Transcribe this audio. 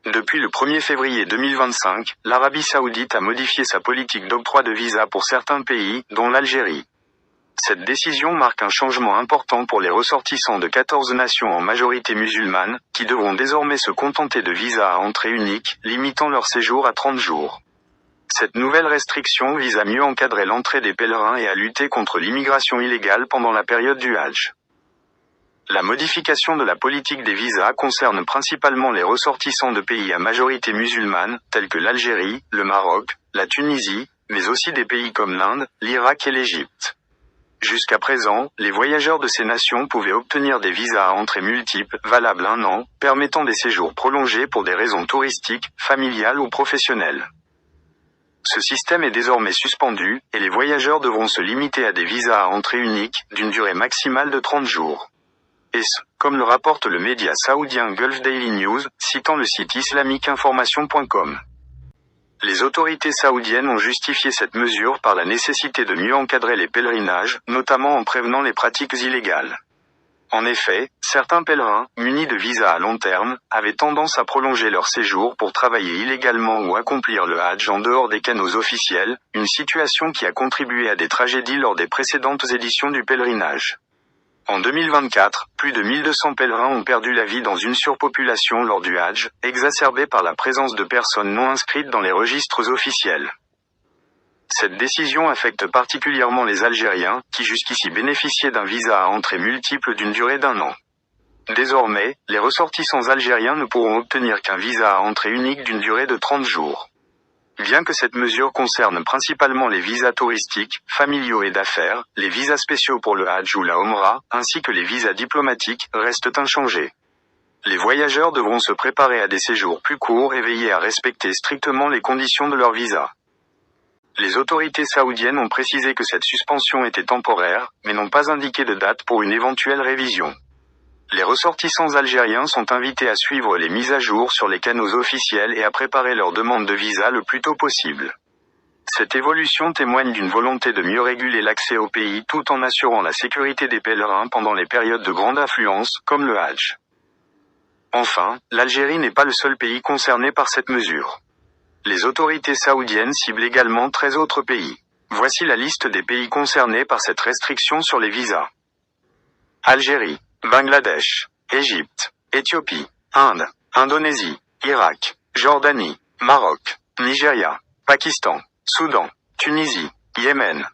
Depuis le 1er février 2025, l'Arabie Saoudite a modifié sa politique d'octroi de visa pour certains pays, dont l'Algérie. Cette décision marque un changement important pour les ressortissants de 14 nations en majorité musulmane, qui devront désormais se contenter de visas à entrée unique, limitant leur séjour à 30 jours. Cette nouvelle restriction vise à mieux encadrer l'entrée des pèlerins et à lutter contre l'immigration illégale pendant la période du Hajj. La modification de la politique des visas concerne principalement les ressortissants de pays à majorité musulmane, tels que l'Algérie, le Maroc, la Tunisie, mais aussi des pays comme l'Inde, l'Irak et l'Égypte. Jusqu'à présent, les voyageurs de ces nations pouvaient obtenir des visas à entrée multiples, valables 1 an, permettant des séjours prolongés pour des raisons touristiques, familiales ou professionnelles. Ce système est désormais suspendu, et les voyageurs devront se limiter à des visas à entrée unique, d'une durée maximale de 30 jours. Et ce, comme le rapporte le média saoudien Gulf Daily News, citant le site islamiqueinformation.com. Les autorités saoudiennes ont justifié cette mesure par la nécessité de mieux encadrer les pèlerinages, notamment en prévenant les pratiques illégales. En effet, certains pèlerins, munis de visas à long terme, avaient tendance à prolonger leur séjour pour travailler illégalement ou accomplir le Hajj en dehors des canaux officiels, une situation qui a contribué à des tragédies lors des précédentes éditions du pèlerinage. En 2024, plus de 1200 pèlerins ont perdu la vie dans une surpopulation lors du Hajj, exacerbée par la présence de personnes non inscrites dans les registres officiels. Cette décision affecte particulièrement les Algériens, qui jusqu'ici bénéficiaient d'un visa à entrée multiple d'une durée d'1 an. Désormais, les ressortissants algériens ne pourront obtenir qu'un visa à entrée unique d'une durée de 30 jours. Bien que cette mesure concerne principalement les visas touristiques, familiaux et d'affaires, les visas spéciaux pour le Hajj ou la Omra, ainsi que les visas diplomatiques, restent inchangés. Les voyageurs devront se préparer à des séjours plus courts et veiller à respecter strictement les conditions de leur visa. Les autorités saoudiennes ont précisé que cette suspension était temporaire, mais n'ont pas indiqué de date pour une éventuelle révision. Les ressortissants algériens sont invités à suivre les mises à jour sur les canaux officiels et à préparer leur demande de visa le plus tôt possible. Cette évolution témoigne d'une volonté de mieux réguler l'accès au pays tout en assurant la sécurité des pèlerins pendant les périodes de grande affluence, comme le Hajj. Enfin, l'Algérie n'est pas le seul pays concerné par cette mesure. Les autorités saoudiennes ciblent également 13 autres pays. Voici la liste des pays concernés par cette restriction sur les visas. Algérie, Bangladesh, Égypte, Éthiopie, Inde, Indonésie, Irak, Jordanie, Maroc, Nigeria, Pakistan, Soudan, Tunisie, Yémen,